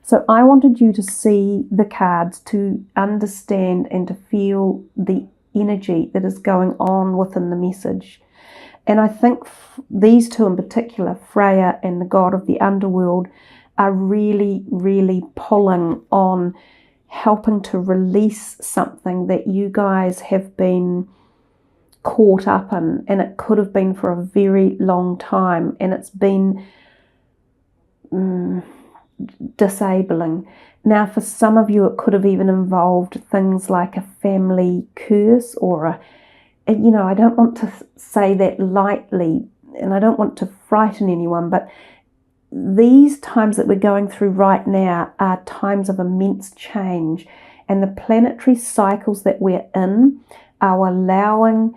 So I wanted you to see the cards, to understand and to feel the energy that is going on within the message. And I think these two in particular, Freya and the god of the underworld, are really, really pulling on helping to release something that you guys have been caught up in, and it could have been for a very long time, and it's been disabling. Now, for some of you, it could have even involved things like a family curse or I don't want to say that lightly, and I don't want to frighten anyone, but these times that we're going through right now are times of immense change, and the planetary cycles that we're in are allowing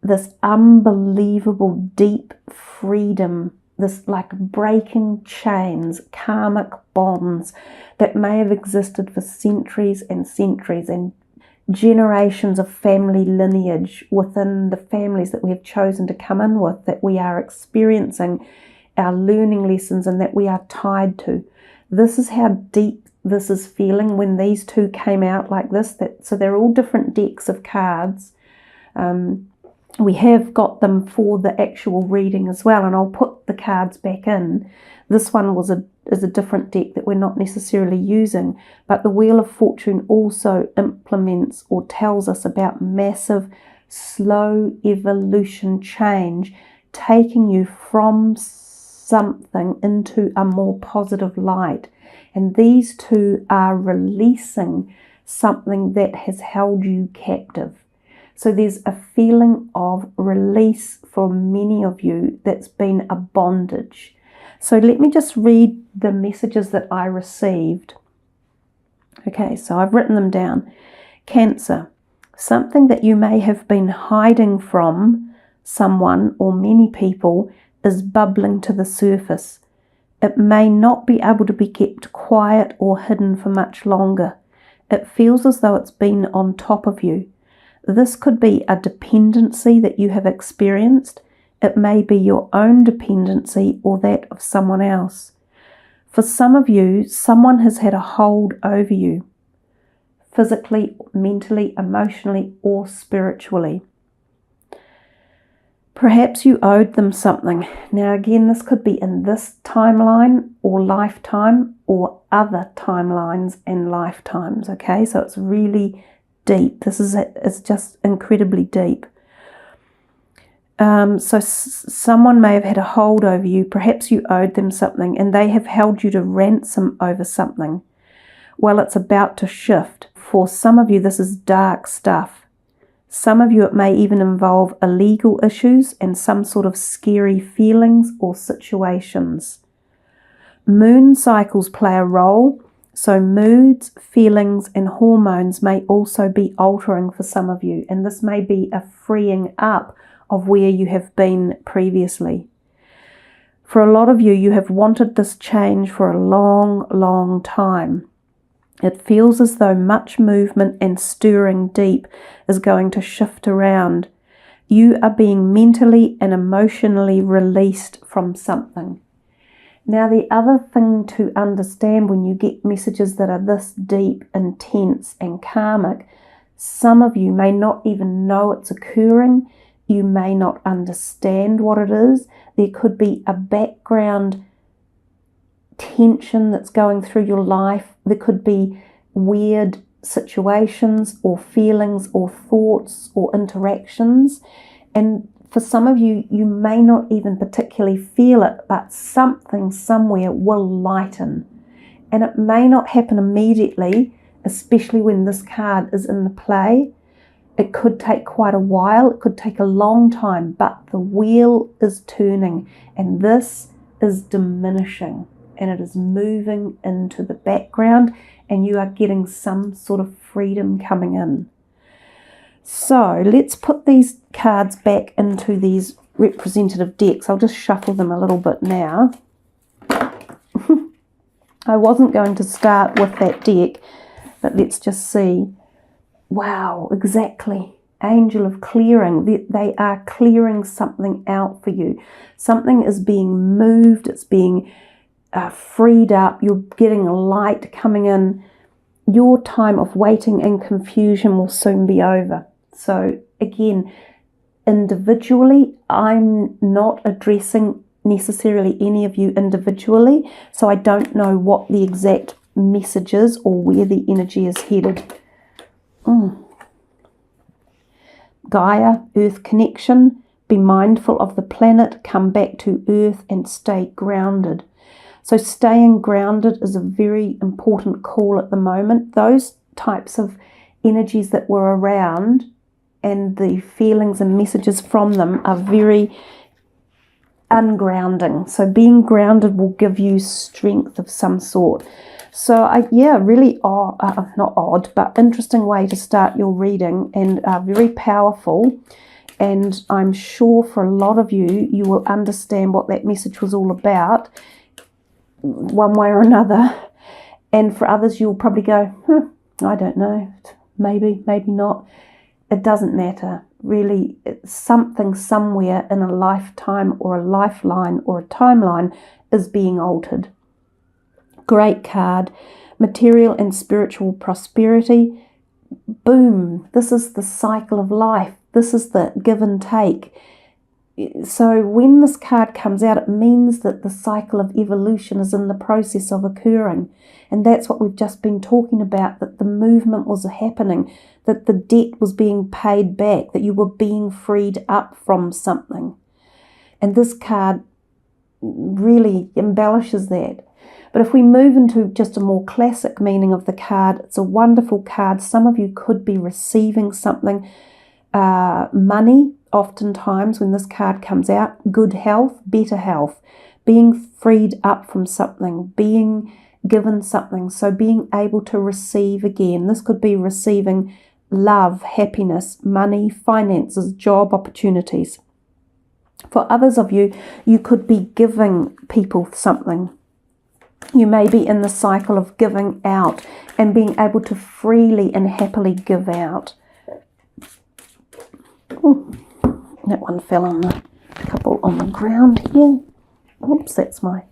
this unbelievable deep freedom, this like breaking chains, karmic bonds that may have existed for centuries and centuries, and generations of family lineage within the families that we have chosen to come in with, that we are experiencing our learning lessons and that we are tied to. This is how deep this is feeling when these two came out like this. So they're all different decks of cards. We have got them for the actual reading as well, and I'll put the cards back in. This one is a different deck that we're not necessarily using, but the Wheel of Fortune also implements or tells us about massive, slow evolution change, taking you from something into a more positive light. And these two are releasing something that has held you captive. So there's a feeling of release for many of you that's been a bondage. So let me just read the messages that I received. Okay, so I've written them down. Cancer, something that you may have been hiding from someone or many people is bubbling to the surface. It may not be able to be kept quiet or hidden for much longer. It feels as though it's been on top of you. This could be a dependency that you have experienced. It may be your own dependency or that of someone else. For some of you, someone has had a hold over you, physically, mentally, emotionally, or spiritually. Perhaps you owed them something. Now again, this could be in this timeline or lifetime or other timelines and lifetimes, okay? So it's really deep. It's just incredibly deep. So someone may have had a hold over you. Perhaps you owed them something and they have held you to ransom over something. Well, it's about to shift. For some of you, this is dark stuff. Some of you, it may even involve illegal issues and some sort of scary feelings or situations. Moon cycles play a role, so moods, feelings, and hormones may also be altering for some of you, and this may be a freeing up of where you have been previously. For a lot of you, you have wanted this change for a long, long time. It feels as though much movement and stirring deep is going to shift around. You are being mentally and emotionally released from something. Now, the other thing to understand when you get messages that are this deep, intense, and karmic, some of you may not even know it's occurring. You may not understand what it is. There could be a background tension that's going through your life. There could be weird situations or feelings or thoughts or interactions. And for some of you, you may not even particularly feel it, but something somewhere will lighten. And it may not happen immediately, especially when this card is in the play. It could take quite a while. It could take a long time, but the wheel is turning and this is diminishing and it is moving into the background and you are getting some sort of freedom coming in. So let's put these cards back into these representative decks. I'll just shuffle them a little bit now. I wasn't going to start with that deck, but let's just see. Wow, exactly. Angel of clearing. They are clearing something out for you. Something is being moved. It's being freed up, you're getting light coming in. Your time of waiting and confusion will soon be over. So again, individually, I'm not addressing necessarily any of you individually, so I don't know what the exact message is or where the energy is headed. Gaia, Earth connection, be mindful of the planet, come back to Earth and stay grounded. So staying grounded is a very important call at the moment. Those types of energies that were around and the feelings and messages from them are very ungrounding. So being grounded will give you strength of some sort. So really not odd, but interesting way to start your reading, and very powerful. And I'm sure for a lot of you, you will understand what that message was all about, one way or another. And for others, you'll probably go, I don't know, maybe not. It doesn't matter. Really, it's something somewhere in a lifetime or a lifeline or a timeline is being altered. Great card. Material and spiritual prosperity. Boom. This is the cycle of life. This is the give and take. So when this card comes out, it means that the cycle of evolution is in the process of occurring. And that's what we've just been talking about, that the movement was happening, that the debt was being paid back, that you were being freed up from something. And this card really embellishes that. But if we move into just a more classic meaning of the card, it's a wonderful card. Some of you could be receiving something, money, oftentimes when this card comes out, good health, better health, being freed up from something, being given something, so being able to receive again. This could be receiving love, happiness, money, finances, job opportunities. For others of you, you could be giving people something. You may be in the cycle of giving out and being able to freely and happily give out. Ooh, that one fell on a couple on the ground here. Oops, that's my...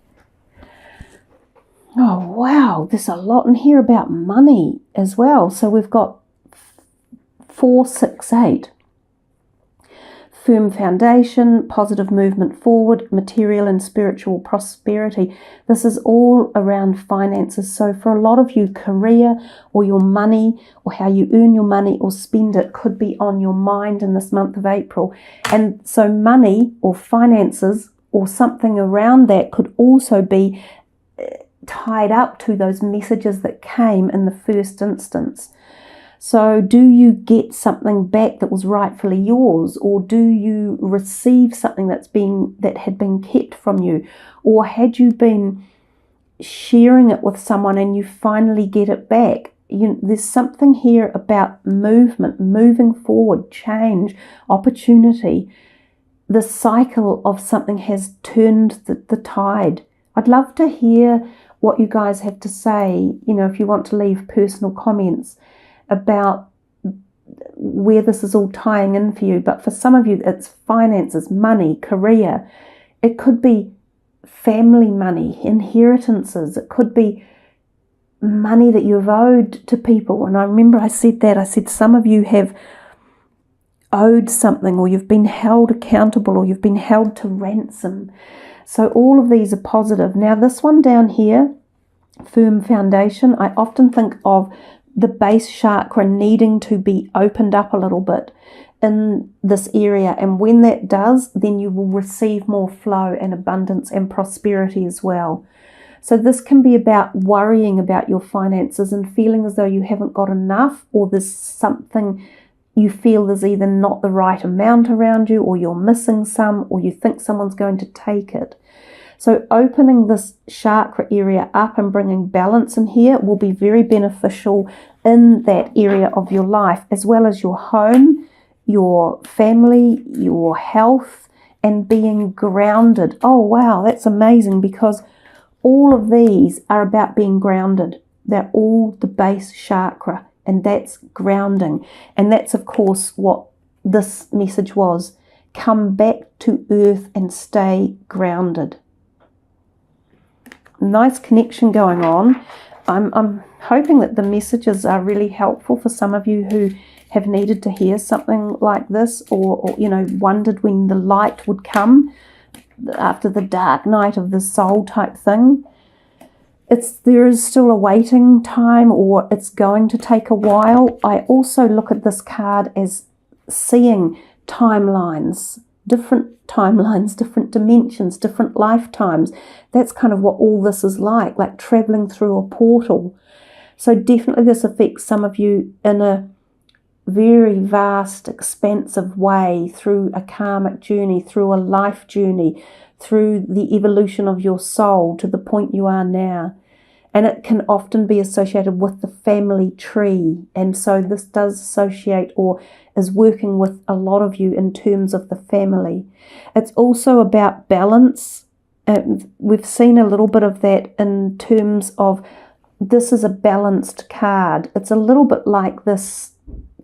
Oh, wow, there's a lot in here about money as well. So we've got 4, 6, 8. Firm foundation, positive movement forward, material and spiritual prosperity. This is all around finances. So for a lot of you, career or your money or how you earn your money or spend it could be on your mind in this month of April. And so money or finances or something around that could also be tied up to those messages that came in the first instance. So do you get something back that was rightfully yours, or do you receive something that had been kept from you, or had you been sharing it with someone and you finally get it back? There's something here about movement, moving forward, change, opportunity. The cycle of something has turned the tide. I'd love to hear what you guys have to say, if you want to leave personal comments about where this is all tying in for you. But for some of you, it's finances, money, career. It could be family money, inheritances. It could be money that you've owed to people. And I remember I said some of you have owed something, or you've been held accountable, or you've been held to ransom. So all of these are positive. Now this one down here, firm foundation, I often think of the base chakra needing to be opened up a little bit in this area. And when that does, then you will receive more flow and abundance and prosperity as well. So this can be about worrying about your finances and feeling as though you haven't got enough, or there's something you feel there's either not the right amount around you, or you're missing some, or you think someone's going to take it. So opening this chakra area up and bringing balance in here will be very beneficial in that area of your life, as well as your home, your family, your health, and being grounded. Oh, wow, that's amazing, because all of these are about being grounded. They're all the base chakra, and that's grounding. And that's, of course, what this message was. Come back to earth and stay grounded. nice connection going on. I'm hoping that the messages are really helpful for some of you who have needed to hear something like this, or wondered when the light would come after the dark night of the soul type thing. There is still a waiting time, or it's going to take a while. I also look at this card as seeing timelines, different dimensions, different lifetimes. That's kind of what all this is like traveling through a portal. So definitely this affects some of you in a very vast, expansive way, through a karmic journey, through a life journey, through the evolution of your soul to the point you are now. And it can often be associated with the family tree. And so this does associate, or is working with, a lot of you in terms of the family. It's also about balance. We've seen a little bit of that in terms of, this is a balanced card. It's a little bit like this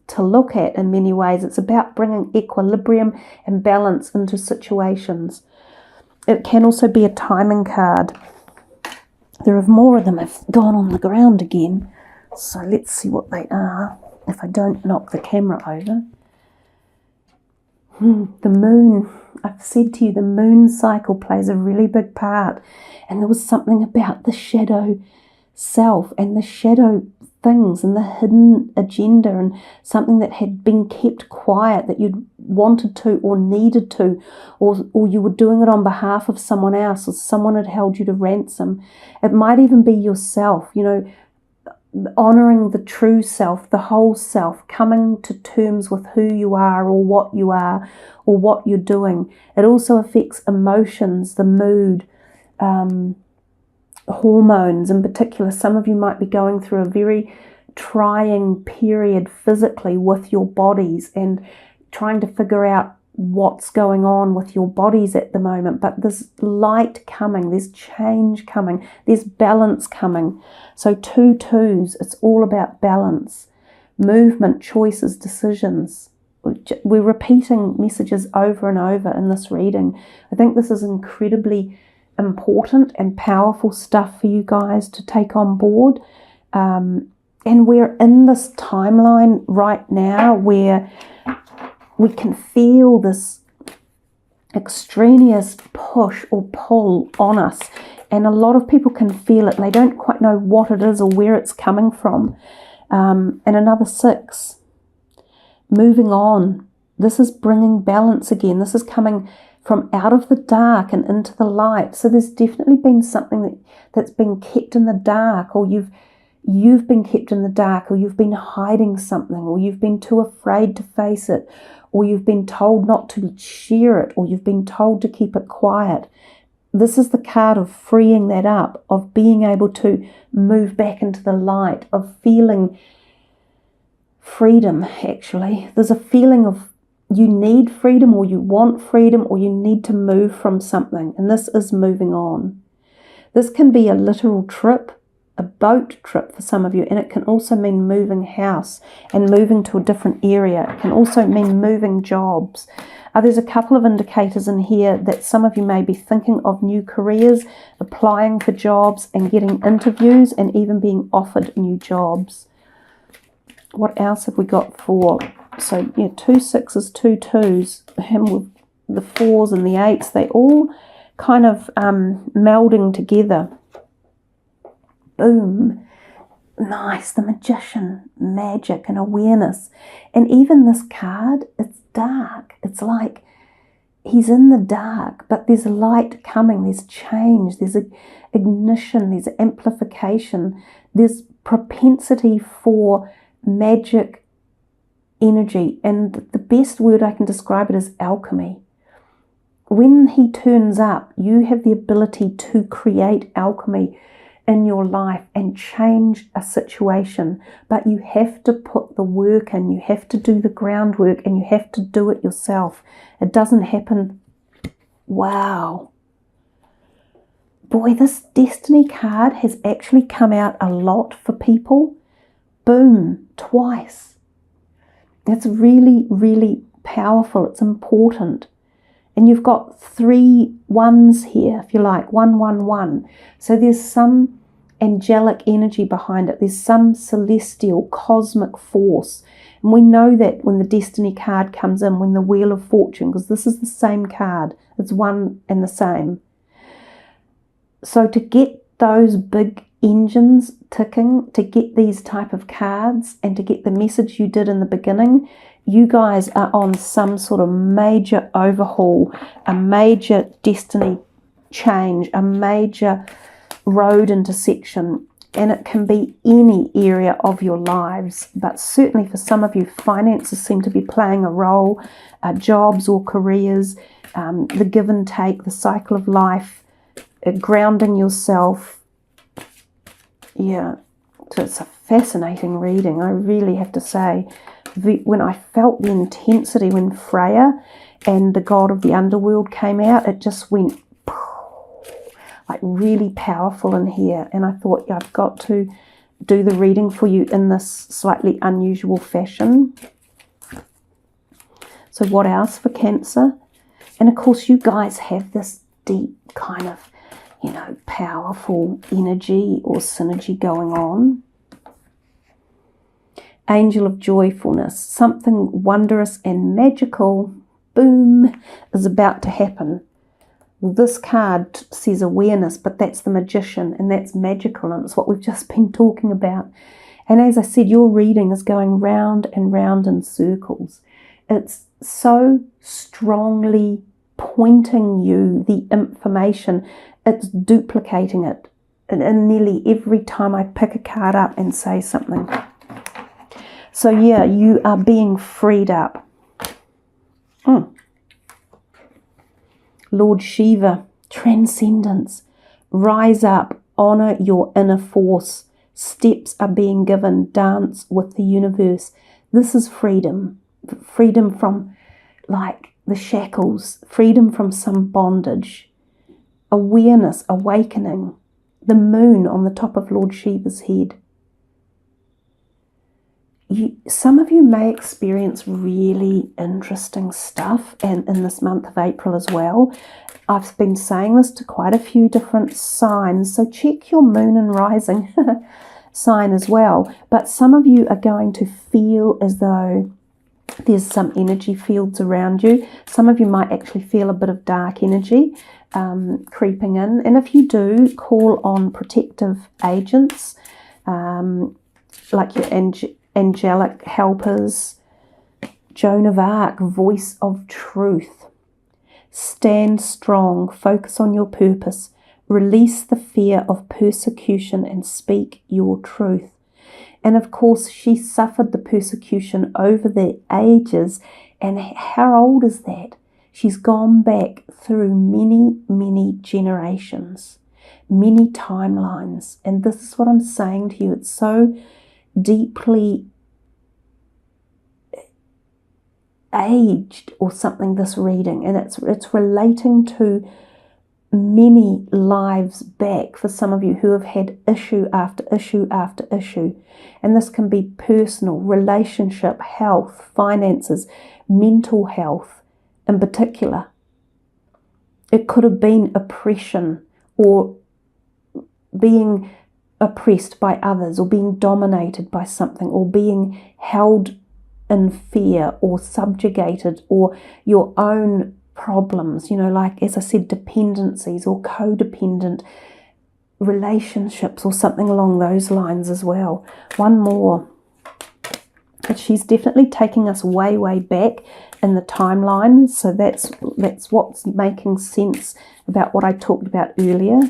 to look at in many ways. It's about bringing equilibrium and balance into situations. It can also be a timing card. There are more of them have gone on the ground again. So let's see what they are, if I don't knock the camera over. The moon. I've said to you, the moon cycle plays a really big part. And there was something about the shadow self and the shadow things and the hidden agenda, and something that had been kept quiet that you'd wanted to or needed to, or you were doing it on behalf of someone else, or someone had held you to ransom. It might even be yourself, honoring the true self, the whole self, coming to terms with who you are or what you're doing. It also affects emotions, the mood, hormones in particular. Some of you might be going through a very trying period physically with your bodies and trying to figure out what's going on with your bodies at the moment. But there's light coming, there's change coming, there's balance coming. So 2 twos, it's all about balance, movement, choices, decisions. We're repeating messages over and over in this reading. I think this is incredibly important and powerful stuff for you guys to take on board. And we're in this timeline right now where we can feel this extraneous push or pull on us. And a lot of people can feel it. They don't quite know what it is or where it's coming from. And another 6. Moving on. This is bringing balance again. This is coming from out of the dark and into the light. So there's definitely been something that's been kept in the dark, or you've been kept in the dark, or you've been hiding something, or you've been too afraid to face it, or you've been told not to share it, or you've been told to keep it quiet. This is the card of freeing that up, of being able to move back into the light, of feeling freedom, actually. There's a feeling of you need freedom, or you want freedom, or you need to move from something. And this is moving on. This can be a literal trip, a boat trip for some of you, and it can also mean moving house and moving to a different area. It can also mean moving jobs. There's a couple of indicators in here that some of you may be thinking of new careers, applying for jobs and getting interviews and even being offered new jobs. What else have we got for? So, 2 6s, 2 2s, and with the 4s and the 8s, they all kind of melding together. Boom. Nice. The Magician, magic and awareness. And even this card, it's dark. It's like he's in the dark, but there's light coming. There's change. There's ignition. There's amplification. There's propensity for magic energy, and the best word I can describe it is alchemy. When he turns up, you have the ability to create alchemy in your life and change a situation, but you have to put the work in, you have to do the groundwork, and you have to do it yourself. It doesn't happen. Wow. Boy, this Destiny card has actually come out a lot for people. Boom, twice. It's really, really powerful. It's important. And you've got 3 ones here, if you like, 111. So there's some angelic energy behind it. There's some celestial cosmic force. And we know that when the destiny card comes in, when the Wheel of Fortune, because this is the same card, it's one and the same. So to get those big engines ticking, to get these type of cards, and to get the message you did in the beginning, you guys are on some sort of major overhaul, a major destiny change, a major road intersection, and it can be any area of your lives, but certainly for some of you, finances seem to be playing a role, jobs or careers, the give and take, the cycle of life, grounding yourself. Yeah, so it's a fascinating reading, I really have to say. When I felt the intensity when Freya and the god of the underworld came out, it just went like really powerful in here, and I thought, yeah, I've got to do the reading for you in this slightly unusual fashion. So what else for Cancer? And of course you guys have this deep kind of, powerful energy or synergy going on. Angel of Joyfulness, something wondrous and magical, boom, is about to happen. Well, this card says awareness, but that's the magician, and that's magical, and it's what we've just been talking about. And as I said, your reading is going round and round in circles. It's so strongly pointing you the information. It's duplicating it. And nearly every time I pick a card up and say something. So yeah, you are being freed up. Lord Shiva, transcendence. Rise up, honor your inner force. Steps are being given. Dance with the universe. This is freedom. Freedom from like the shackles. Freedom from some bondage. Awareness, awakening. The moon on the top of Lord Shiva's head. Some of you may experience really interesting stuff, and in this month of April as well. I've been saying this to quite a few different signs, so check your moon and rising sign as well. But some of you are going to feel as though there's some energy fields around you. Some of you might actually feel a bit of dark energy creeping in, and if you do, call on protective agents like your angelic helpers. Joan of Arc, voice of truth. Stand strong, focus on your purpose, release the fear of persecution and speak your truth. And of course, she suffered the persecution over the ages, and how old is that? She's gone back through many, many generations, many timelines. And this is what I'm saying to you. It's so deeply aged or something, this reading, and it's relating to many lives back for some of you who have had issue after issue after issue. And this can be personal, relationship, health, finances, mental health in particular. It could have been oppression, or being oppressed by others, or being dominated by something, or being held in fear, or subjugated, or your own problems, like, as I said, dependencies or codependent relationships or something along those lines as well. One more. But she's definitely taking us way, way back in the timeline. So that's what's making sense about what I talked about earlier.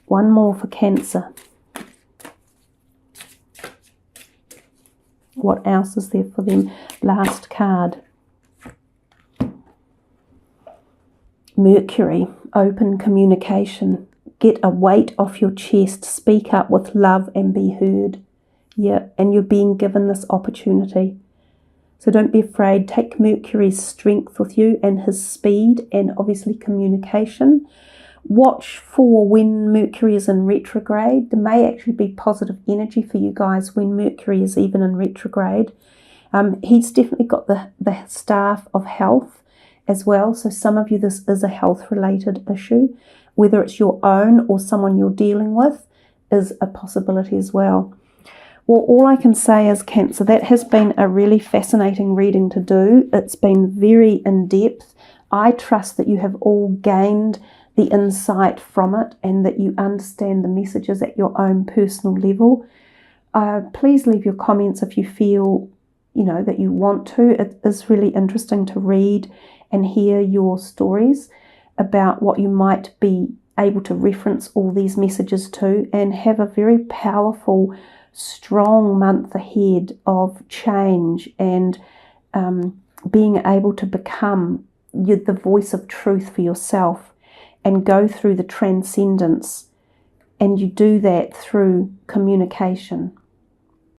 One more for Cancer. What else is there for them? Last card. Mercury, open communication. Get a weight off your chest. Speak up with love and be heard. Yeah, and you're being given this opportunity. So don't be afraid. Take Mercury's strength with you and his speed and obviously communication. Watch for when Mercury is in retrograde. There may actually be positive energy for you guys when Mercury is even in retrograde. He's definitely got the staff of health, as well. So some of you, this is a health related issue, whether it's your own or someone you're dealing with is a possibility as well. Well, all I can say is, Cancer, that has been a really fascinating reading to do. It's been very in-depth. I trust that you have all gained the insight from it and that you understand the messages at your own personal level. Please leave your comments if you feel, that you want to. It is really interesting to read and hear your stories about what you might be able to reference all these messages to, and have a very powerful, strong month ahead of change and being able to become the voice of truth for yourself and go through the transcendence. And you do that through communication.